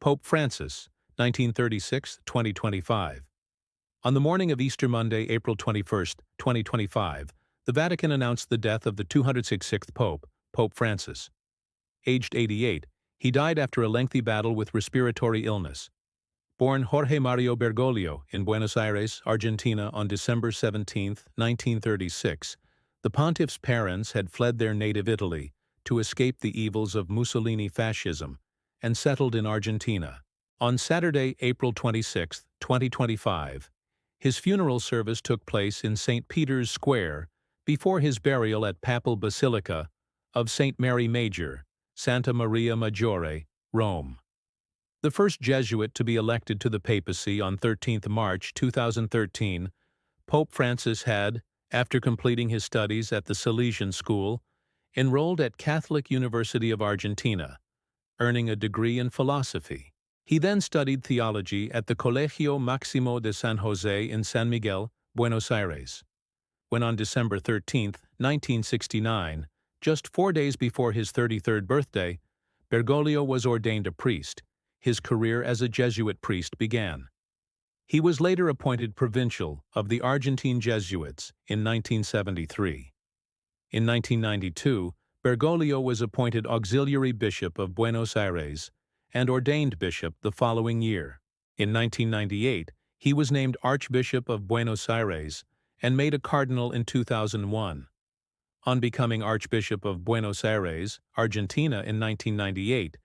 Pope Francis, 1936-2025. On the morning of Easter Monday, April 21, 2025, the Vatican announced the death of the 266th Pope, Pope Francis. Aged 88, he died after a lengthy battle with respiratory illness. Born Jorge Mario Bergoglio in Buenos Aires, Argentina on December 17, 1936, the pontiff's parents had fled their native Italy to escape the evils of Mussolini fascism and settled in Argentina. On Saturday, April 26, 2025, his funeral service took place in St. Peter's Square before his burial at Papal Basilica of St. Mary Major, Santa Maria Maggiore, Rome. The first Jesuit to be elected to the papacy on 13 March 2013, Pope Francis had, after completing his studies at the Salesian School, enrolled at Catholic University of Argentina, earning a degree in philosophy. He then studied theology at the Colegio Máximo de San José in San Miguel, Buenos Aires. When on December 13, 1969, just 4 days before his 33rd birthday, Bergoglio was ordained a priest. His career as a Jesuit priest began. He was later appointed provincial of the Argentine Jesuits in 1973. In 1992, Bergoglio was appointed auxiliary bishop of Buenos Aires and ordained bishop the following year. In 1998, he was named Archbishop of Buenos Aires and made a cardinal in 2001. On becoming Archbishop of Buenos Aires, Argentina in 1998,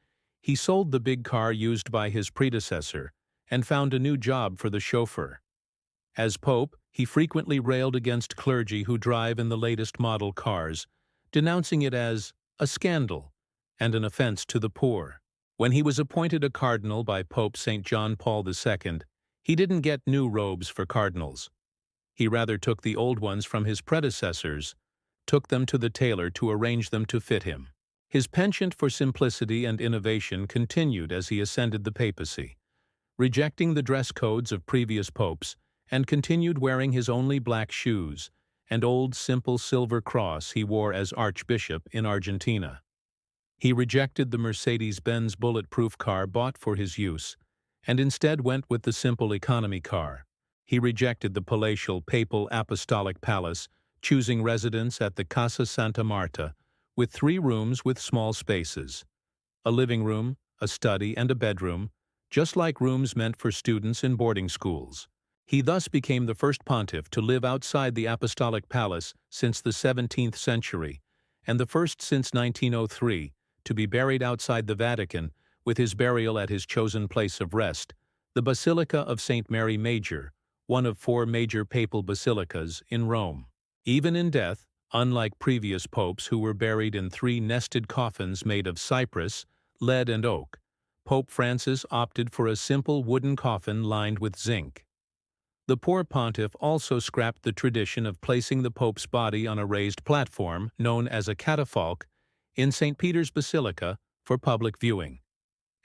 he sold the big car used by his predecessor and found a new job for the chauffeur. As Pope, he frequently railed against clergy who drive in the latest model cars, denouncing it as a scandal and an offense to the poor. When he was appointed a cardinal by Pope St. John Paul II, he didn't get new robes for cardinals. He rather took the old ones from his predecessors, took them to the tailor to arrange them to fit him. His penchant for simplicity and innovation continued as he ascended the papacy, rejecting the dress codes of previous popes, and continued wearing his only black shoes and old simple silver cross he wore as archbishop in Argentina. He rejected the Mercedes-Benz bulletproof car bought for his use, and instead went with the simple economy car. He rejected the palatial papal apostolic palace, choosing residence at the Casa Santa Marta, with 3 rooms with small spaces, a living room, a study, and a bedroom, just like rooms meant for students in boarding schools. He thus became the first pontiff to live outside the apostolic palace since the 17th century, and the first since 1903 to be buried outside the Vatican, with his burial at his chosen place of rest, the Basilica of St. Mary Major, one of 4 major papal basilicas in Rome. Even in death, unlike previous popes who were buried in 3 nested coffins made of cypress, lead, and oak, Pope Francis opted for a simple wooden coffin lined with zinc. The poor pontiff also scrapped the tradition of placing the pope's body on a raised platform, known as a catafalque, in St. Peter's Basilica for public viewing,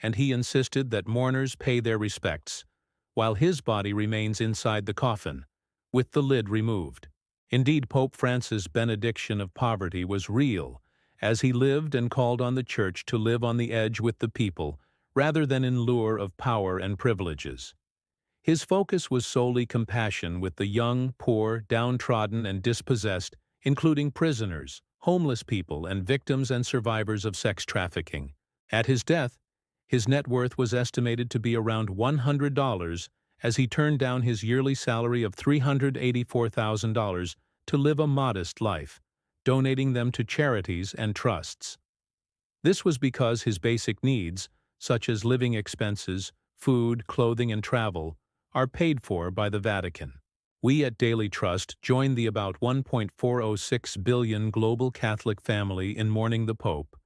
and he insisted that mourners pay their respects, while his body remains inside the coffin, with the lid removed. Indeed, Pope Francis' benediction of poverty was real, as he lived and called on the Church to live on the edge with the people, rather than in lure of power and privileges. His focus was solely compassion with the young, poor, downtrodden, and dispossessed, including prisoners, homeless people, and victims and survivors of sex trafficking. At his death, his net worth was estimated to be around $100, as he turned down his yearly salary of $384,000 to live a modest life, donating them to charities and trusts. This was because his basic needs, such as living expenses, food, clothing, and travel, are paid for by the Vatican. We at Daily Trust join the about 1.406 billion global Catholic family in mourning the Pope,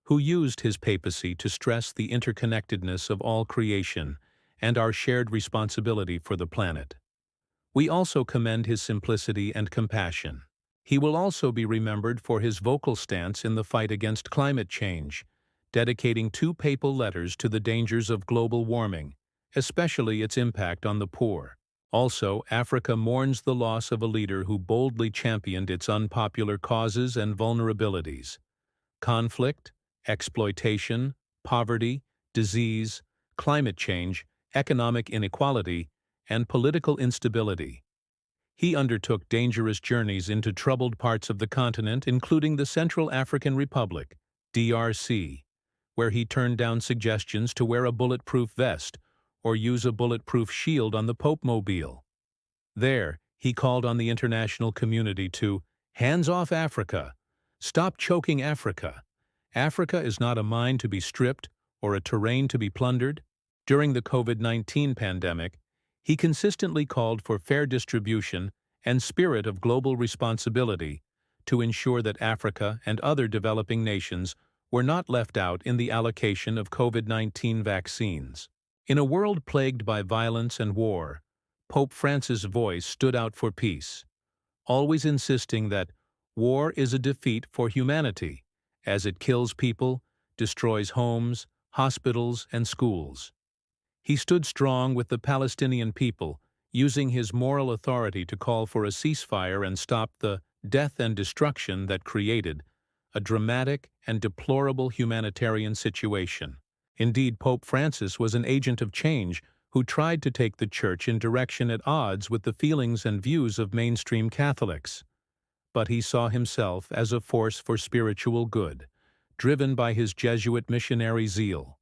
who used his papacy to stress the interconnectedness of all creation and our shared responsibility for the planet. We also commend his simplicity and compassion. He will also be remembered for his vocal stance in the fight against climate change, dedicating 2 papal letters to the dangers of global warming, especially its impact on the poor. Also, Africa mourns the loss of a leader who boldly championed its unpopular causes and vulnerabilities. Conflict, exploitation, poverty, disease, climate change, economic inequality, and political instability. He undertook dangerous journeys into troubled parts of the continent, including the Central African Republic, DRC, where he turned down suggestions to wear a bulletproof vest or use a bulletproof shield on the Pope-mobile. There, he called on the international community to "hands off Africa, stop choking Africa. Africa is not a mine to be stripped or a terrain to be plundered." During the COVID-19 pandemic, he consistently called for fair distribution and spirit of global responsibility to ensure that Africa and other developing nations were not left out in the allocation of COVID-19 vaccines. In a world plagued by violence and war, Pope Francis' voice stood out for peace, always insisting that war is a defeat for humanity, as it kills people, destroys homes, hospitals, and schools. He stood strong with the Palestinian people, using his moral authority to call for a ceasefire and stop the death and destruction that created a dramatic and deplorable humanitarian situation. Indeed, Pope Francis was an agent of change who tried to take the Church in direction at odds with the feelings and views of mainstream Catholics. But he saw himself as a force for spiritual good, driven by his Jesuit missionary zeal.